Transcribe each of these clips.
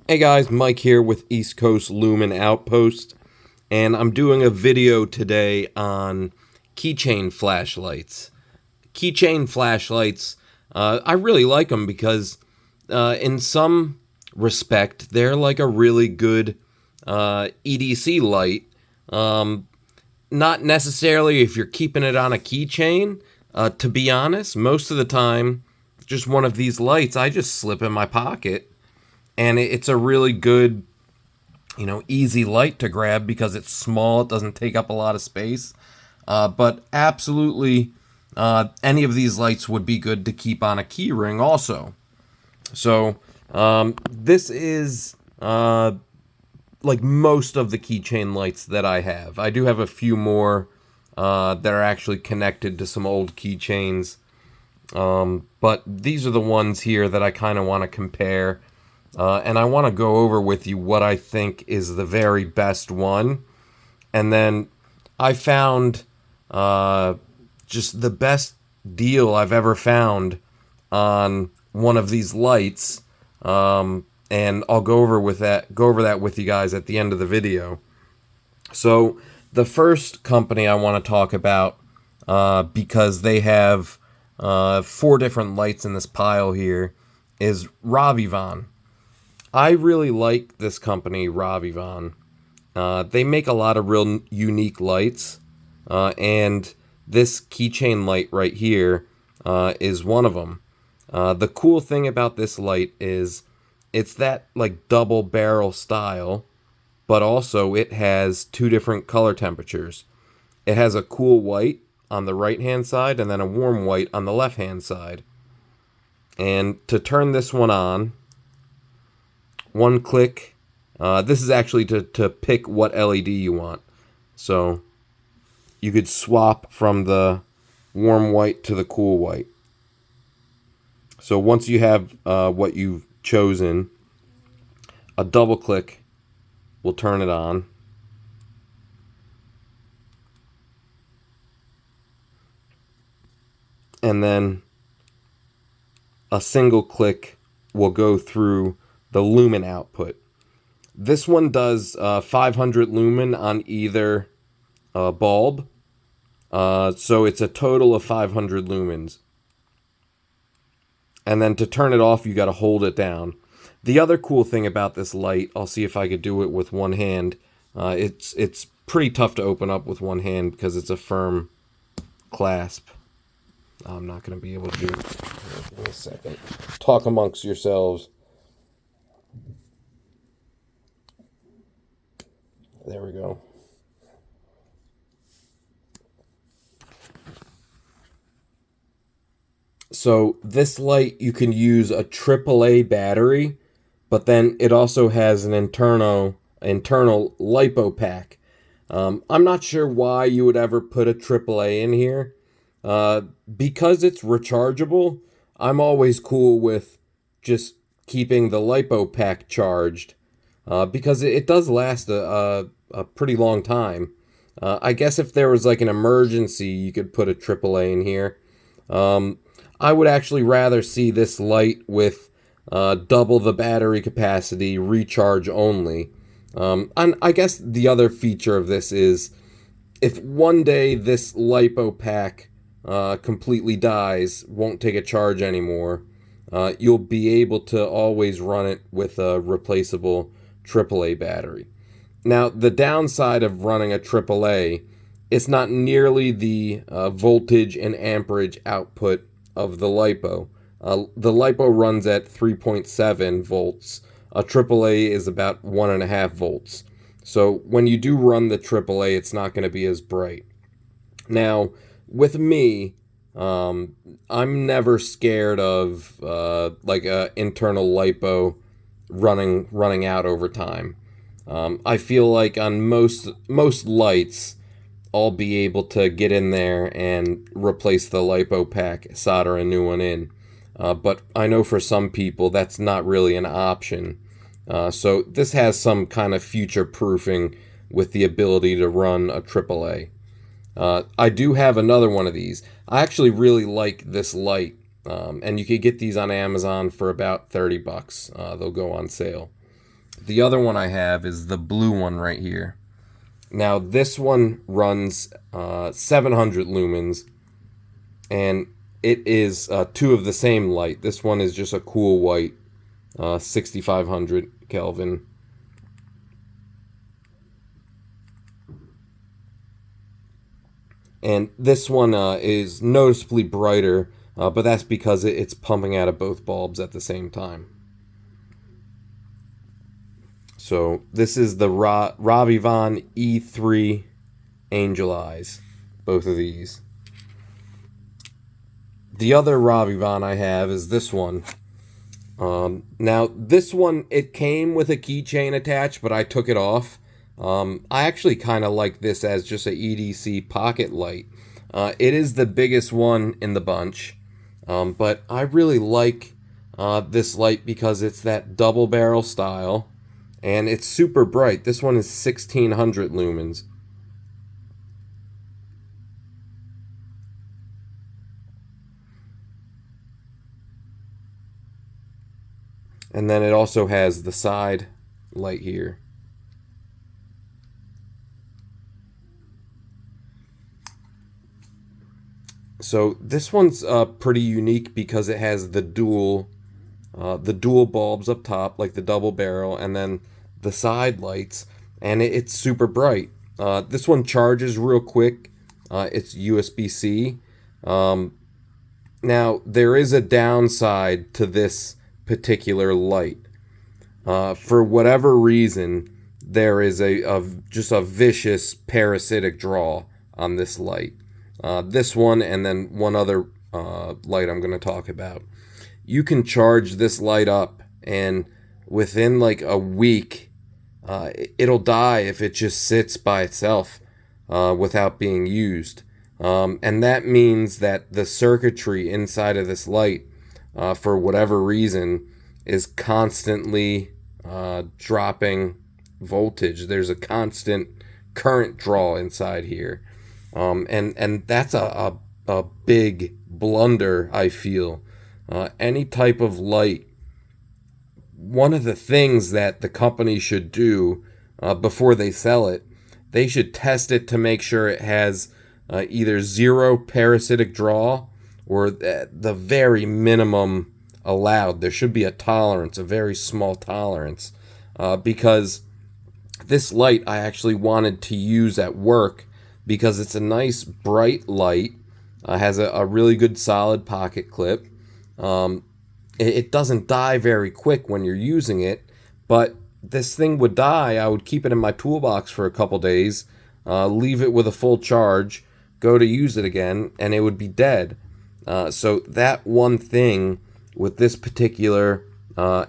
Hey guys, Mike here with East Coast Lumen Outpost, and I'm doing a video today on keychain flashlights. Keychain flashlights, I really like them because in some respect, they're like a really good EDC light. Not necessarily if you're keeping it on a keychain. To be honest, most of the time, just one of these lights I just slip in my pocket, and it's a really good, easy light to grab because it's small. It doesn't take up a lot of space. But absolutely, any of these lights would be good to keep on a key ring also. So this is like most of the keychain lights that I have. I do have a few more that are actually connected to some old keychains. But these are the ones here that I kind of want to compare. And I want to go over with you what I think is the very best one. And then I found just the best deal I've ever found on one of these lights. And I'll go over that with you guys at the end of the video. So the first company I want to talk about, because they have 4 different lights in this pile here, is Ravivon. I really like this company, Ravivon. They make a lot of real unique lights, and this keychain light right here is one of them. The cool thing about this light is it's that like double barrel style, but also it has 2 different color temperatures. It has a cool white on the right hand side and then a warm white on the left hand side. And to turn this one on, one click. This is actually to pick what LED you want. So you could swap from the warm white to the cool white. So once you have what you've chosen, a double click will turn it on. And then a single click will go through the lumen output. This one does 500 lumen on either bulb. So it's a total of 500 lumens. And then to turn it off, you got to hold it down. The other cool thing about this light, I'll see if I could do it with one hand. It's pretty tough to open up with one hand because it's a firm clasp. I'm not going to be able to do it. Give me a second. Talk amongst yourselves. There we go. So this light, you can use a AAA battery, but then it also has an internal LiPo pack. I'm not sure why you would ever put a AAA in here. Because it's rechargeable, I'm always cool with just keeping the LiPo pack charged. Because it does last a pretty long time. I guess if there was like an emergency, you could put a AAA in here. I would actually rather see this light with double the battery capacity, recharge only. And I guess the other feature of this is if one day this LiPo pack completely dies, won't take a charge anymore, you'll be able to always run it with a replaceable AAA battery. Now, the downside of running a AAA, it's not nearly the voltage and amperage output of the LiPo. The LiPo runs at 3.7 volts. A AAA is about 1.5 volts. So when you do run the AAA, it's not going to be as bright. Now, with me, I'm never scared of like a internal LiPo running out over time. I feel like on most lights, I'll be able to get in there and replace the LiPo pack, solder a new one in. But I know for some people that's not really an option. So this has some kind of future proofing with the ability to run a AAA. I do have another one of these. I actually really like this light, and you could get these on Amazon for about $30. They'll go on sale. The other one I have is the blue one right here. Now this one runs 700 lumens, and it is two of the same light. This one is just a cool white, 6500 Kelvin. And this one is noticeably brighter, but that's because it's pumping out of both bulbs at the same time. So this is the Ravivon E3 Angel Eyes, both of these. The other Ravivon I have is this one. Now this one, it came with a keychain attached, but I took it off. I actually kind of like this as just a EDC pocket light. It is the biggest one in the bunch, but I really like this light because it's that double barrel style, and it's super bright. This one is 1600 lumens. And then it also has the side light here. So this one's pretty unique because it has the dual bulbs up top, like the double barrel, and then the side lights, and it's super bright. This one charges real quick. It's USB-C. Now there is a downside to this particular light. For whatever reason, there is just a vicious parasitic draw on this light. This one and then one other light I'm going to talk about. You can charge this light up, and within like a week, it'll die if it just sits by itself without being used. And that means that the circuitry inside of this light, for whatever reason, is constantly dropping voltage. There's a constant current draw inside here. And that's a big blunder, I feel. Any type of light, one of the things that the company should do before they sell it, they should test it to make sure it has either zero parasitic draw or the very minimum allowed. There should be a tolerance, a very small tolerance, because this light I actually wanted to use at work because it's a nice bright light, has a really good solid pocket clip. It doesn't die very quick when you're using it, but this thing would die. I would keep it in my toolbox for a couple days, leave it with a full charge, go to use it again, and it would be dead. So that one thing with this particular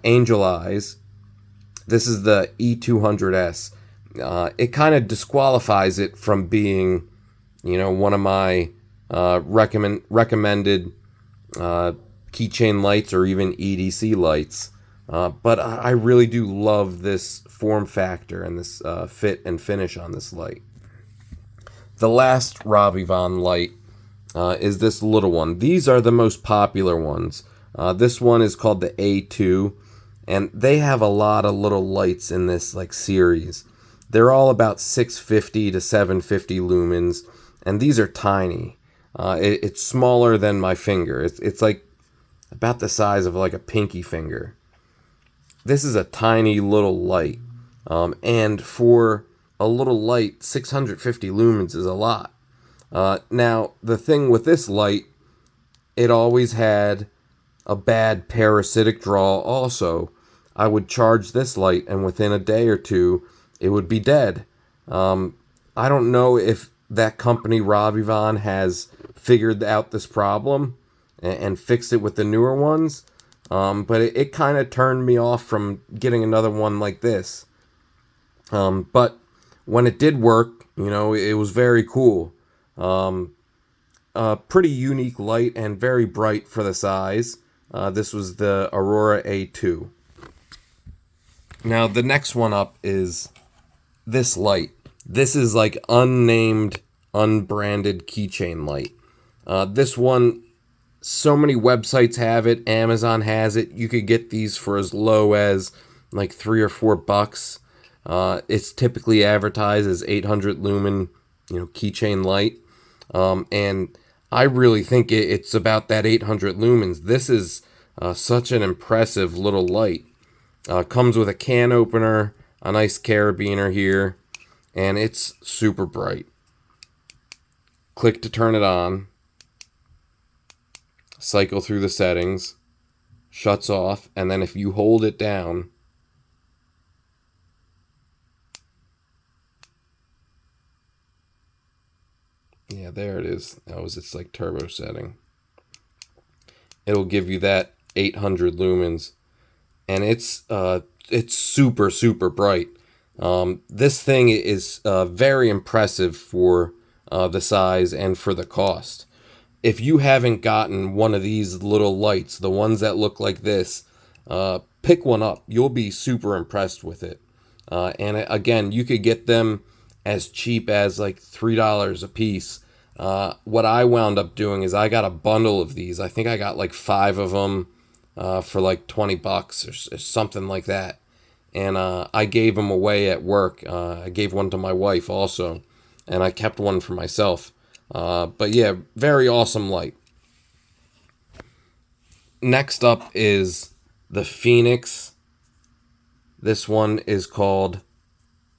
Angel Eyes, this is the E200S. It kind of disqualifies it from being, one of my recommended keychain lights or even EDC lights. But I really do love this form factor and this fit and finish on this light. The last Ravivon light is this little one. These are the most popular ones. This one is called the A2, and they have a lot of little lights in this series. They're all about 650 to 750 lumens, and these are tiny. It's smaller than my finger. It's like about the size of like a pinky finger. This is a tiny little light, and for a little light, 650 lumens is a lot. Now, the thing with this light, it always had a bad parasitic draw also. I would charge this light, and within a day or two, it would be dead. I don't know if that company, Ravivon, has figured out this problem and fixed it with the newer ones, but it kind of turned me off from getting another one like this. But when it did work, it was very cool. A pretty unique light and very bright for the size. This was the Aurora A2. Now, the next one up is this light. This is like unnamed, unbranded keychain light. This one, so many websites have it. Amazon has it. You could get these for as low as like $3 or $4. It's typically advertised as 800 lumen, keychain light. And I really think it's about that 800 lumens. This is such an impressive little light. Comes with a can opener, a nice carabiner here, and it's super bright. Click to turn it on. Cycle through the settings. Shuts off, and then if you hold it down, yeah, there it is. That was its like turbo setting. It'll give you that 800 lumens, and it's super, super bright. This thing is very impressive for the size and for the cost. If you haven't gotten one of these little lights, the ones that look like this, pick one up. You'll be super impressed with it. And again, you could get them as cheap as like $3 a piece. What I wound up doing is I got a bundle of these. I think I got like 5 of them for like $20 or something like that. And I gave them away at work. I gave one to my wife also, and I kept one for myself. But yeah, very awesome light. Next up is the Phoenix. This one is called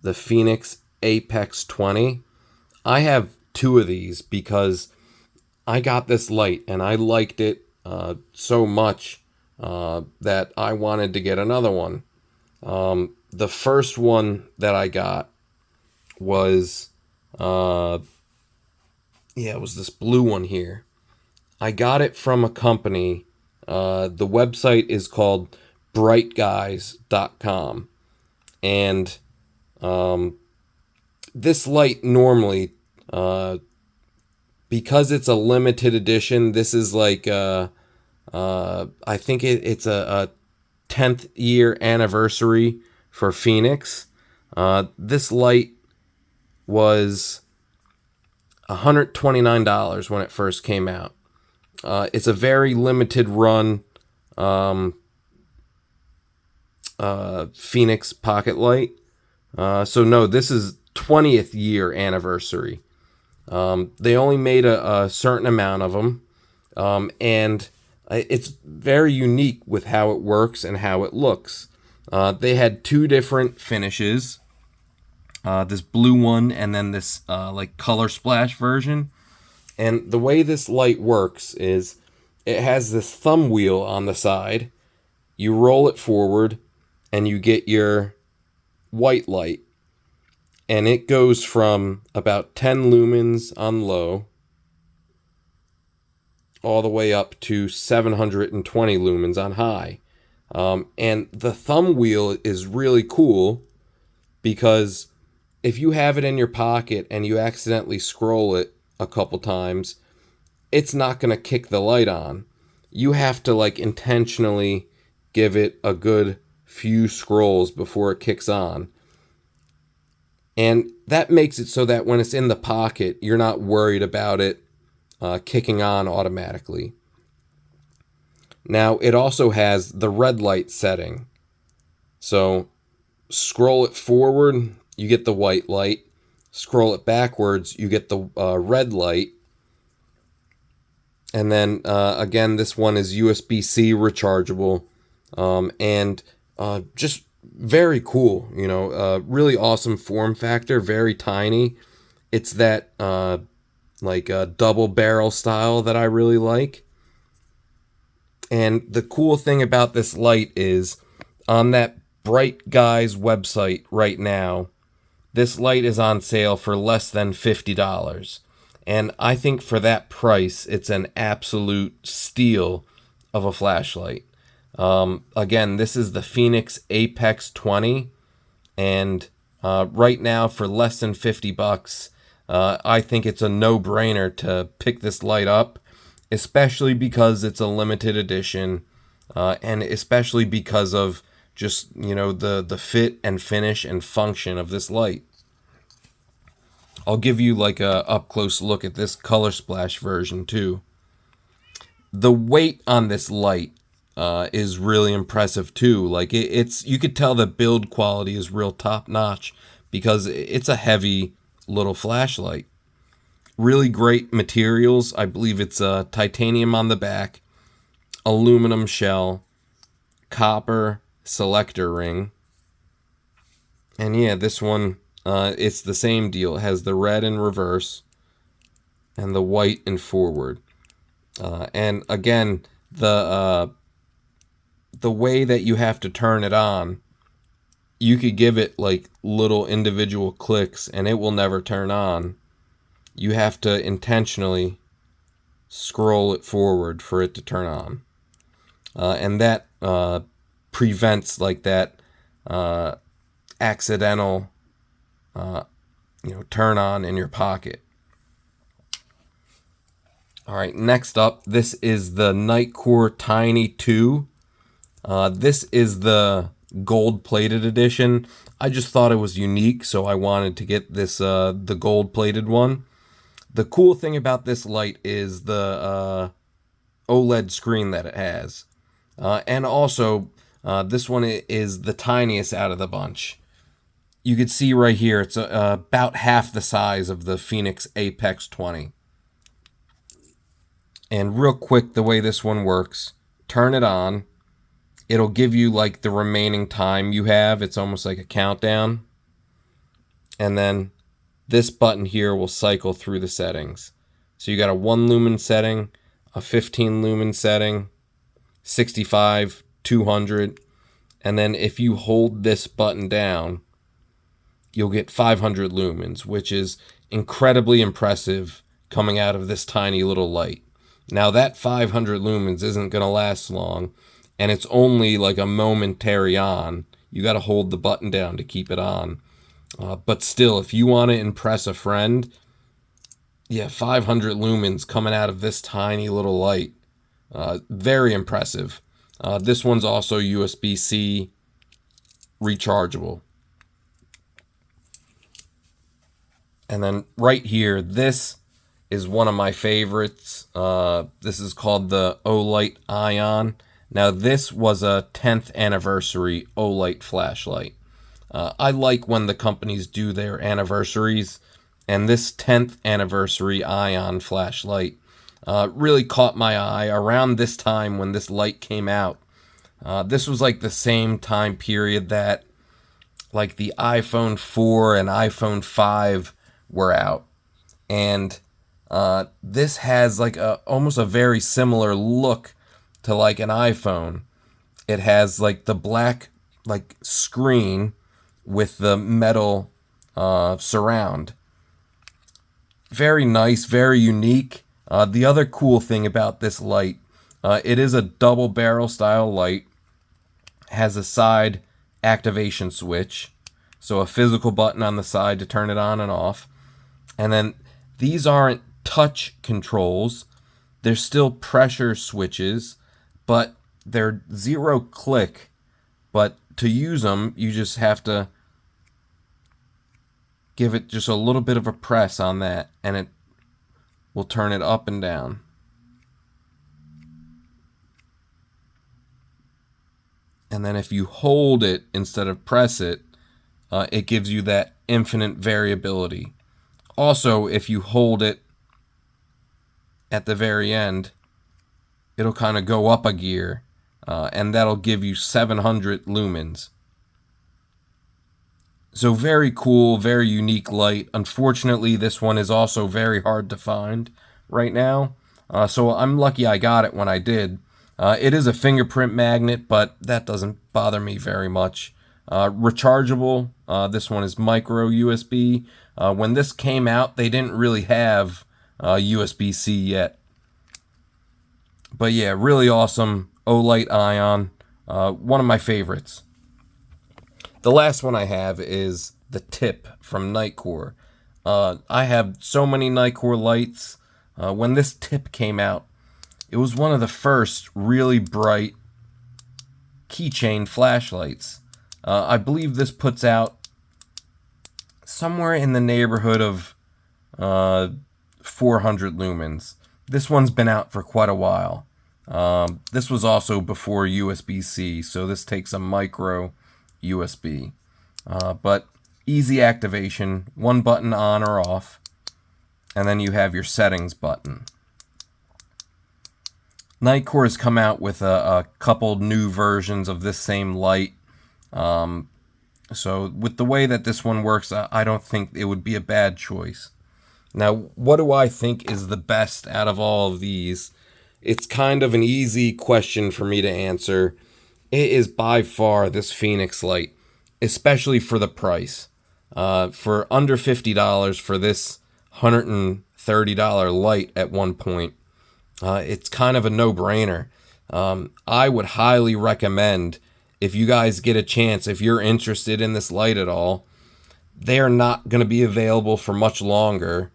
the Phoenix Apex 20. I have 2 of these because I got this light and I liked it so much that I wanted to get another one. The first one that I got was it was this blue one here. I got it from a company. The website is called brightguys.com. And this light normally, because it's a limited edition, this is like, I think it's a 10th year anniversary for Phoenix. This light was $129 when it first came out. It's a very limited run Phoenix pocket light. So no, this is 20th year anniversary. They only made a certain amount of them, and it's very unique with how it works and how it looks. They had 2 different finishes. This blue one and then this like color splash version. And the way this light works is it has this thumb wheel on the side. You roll it forward and you get your white light. And it goes from about 10 lumens on low all the way up to 720 lumens on high. And the thumb wheel is really cool because if you have it in your pocket and you accidentally scroll it a couple times, it's not going to kick the light on. You have to like intentionally give it a good few scrolls before it kicks on. And that makes it so that when it's in the pocket, you're not worried about it kicking on automatically. Now, it also has the red light setting. So scroll it forward, you get the white light. Scroll it backwards, you get the red light. And then, again, this one is USB-C rechargeable. And just very cool, really awesome form factor, very tiny. It's that like a double barrel style that I really like. And the cool thing about this light is on that Bright Guys website right now, this light is on sale for less than $50. And I think for that price, it's an absolute steal of a flashlight. Again, this is the Phoenix Apex 20. And right now, for less than $50, I think it's a no-brainer to pick this light up, especially because it's a limited edition, and especially because of just, the fit and finish and function of this light. I'll give you like a up-close look at this color splash version too. The weight on this light is really impressive too. Like it's you could tell the build quality is real top notch because it's a heavy little flashlight. Really great materials. I believe it's titanium on the back, aluminum shell, copper selector ring. And yeah, this one, it's the same deal. It has the red in reverse and the white in forward. And again, the way that you have to turn it on, you could give it like little individual clicks and it will never turn on. You have to intentionally scroll it forward for it to turn on. And that prevents like that accidental turn on in your pocket. All right, next up, this is the Nitecore Tiny 2. This is the gold-plated edition. I just thought it was unique, so I wanted to get this the gold-plated one. The cool thing about this light is the OLED screen that it has. And also, this one is the tiniest out of the bunch. You can see right here, it's about half the size of the Phoenix Apex 20. And real quick, the way this one works, turn it on. It'll give you like the remaining time you have. It's almost like a countdown. And then this button here will cycle through the settings. So you got a 1 lumen setting, a 15 lumen setting, 65, 200. And then if you hold this button down, you'll get 500 lumens, which is incredibly impressive coming out of this tiny little light. Now that 500 lumens isn't going to last long, and it's only like a momentary on. You got to hold the button down to keep it on. But still, if you want to impress a friend, yeah, 500 lumens coming out of this tiny little light. Very impressive. This one's also USB-C rechargeable. And then right here, this is one of my favorites. This is called the Olight Ion. Now, this was a 10th anniversary Olight flashlight. I like when the companies do their anniversaries, and this 10th anniversary Ion flashlight really caught my eye around this time when this light came out. This was like the same time period that like the iPhone 4 and iPhone 5 were out. And this has like almost a very similar look to like an iPhone. It has like the black like screen with the metal surround. Very nice, very unique. The other cool thing about this light, it is a double barrel style light. Has a side activation switch, so a physical button on the side to turn it on and off. And then these aren't touch controls. They're still pressure switches, but they're 0 click. But to use them, you just have to give it just a little bit of a press on that, and it will turn it up and down. And then if you hold it instead of press it, it gives you that infinite variability. Also, if you hold it at the very end, it'll kind of go up a gear, and that'll give you 700 lumens. So very cool, very unique light. Unfortunately, this one is also very hard to find right now. So I'm lucky I got it when I did. It is a fingerprint magnet, but that doesn't bother me very much. Rechargeable. This one is micro USB. When this came out, they didn't really have USB-C yet. But yeah, really awesome Olight Ion. One of my favorites. The last one I have is the tip from Nitecore. I have so many Nitecore lights. When this tip came out, it was one of the first really bright keychain flashlights. I believe this puts out somewhere in the neighborhood of 400 lumens. This one's been out for quite a while. This was also before USB-C, so this takes a micro USB. But easy activation, one button on or off, and then you have your settings button. Nitecore has come out with a couple new versions of this same light. So with the way that this one works, I don't think it would be a bad choice. Now, what do I think is the best out of all of these? It's kind of an easy question for me to answer. It is by far this Phoenix light, especially for the price. For under $50 for this $130 light at one point, it's kind of a no-brainer. I would highly recommend, if you guys get a chance, if you're interested in this light at all, they are not going to be available for much longer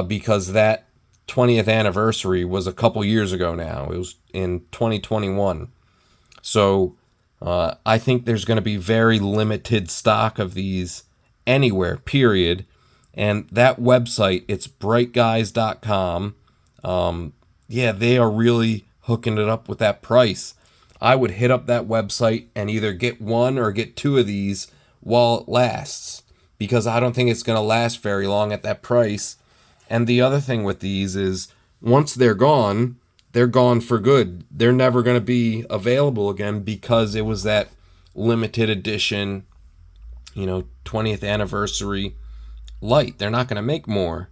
because that 20th anniversary was a couple years ago now. It was in 2021. So I think there's going to be very limited stock of these anywhere, period. And that website, it's brightguys.com. Yeah, they are really hooking it up with that price. I would hit up that website and either get one or get two of these while it lasts, because I don't think it's going to last very long at that price. And the other thing with these is once they're gone for good. They're never going to be available again because it was that limited edition, 20th anniversary light. They're not going to make more.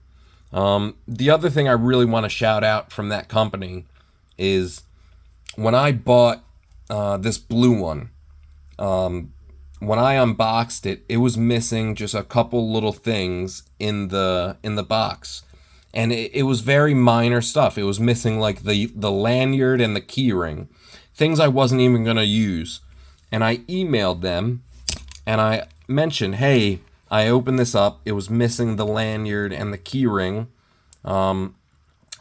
The other thing I really want to shout out from that company is when I bought this blue one, when I unboxed it, it was missing just a couple little things in the box. And it was very minor stuff. It was missing like the lanyard and the key ring, things I wasn't even going to use. And I emailed them and I mentioned, hey, I opened this up. It was missing the lanyard and the key ring. And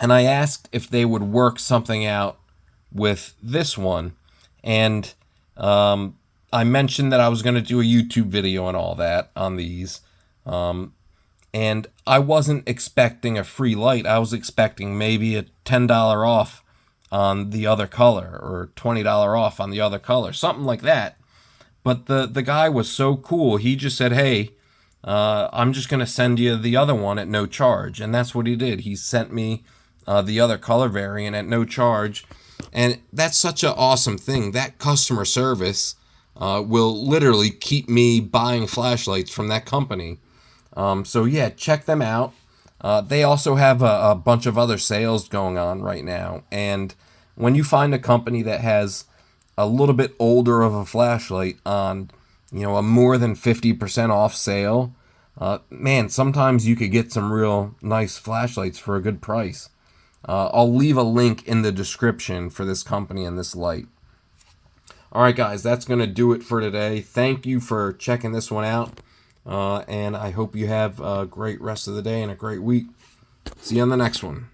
I asked if they would work something out with this one. And I mentioned that I was going to do a YouTube video and all that on these. And I wasn't expecting a free light. I was expecting maybe a $10 off on the other color or $20 off on the other color, something like that. But the guy was so cool. He just said, hey, I'm just going to send you the other one at no charge. And that's what he did. He sent me the other color variant at no charge. And that's such an awesome thing. That customer service will literally keep me buying flashlights from that company. So yeah, check them out. They also have a bunch of other sales going on right now. And when you find a company that has a little bit older of a flashlight on, a more than 50% off sale, man, sometimes you could get some real nice flashlights for a good price. I'll leave a link in the description for this company and this light. All right, guys, that's going to do it for today. Thank you for checking this one out. And I hope you have a great rest of the day and a great week. See you on the next one.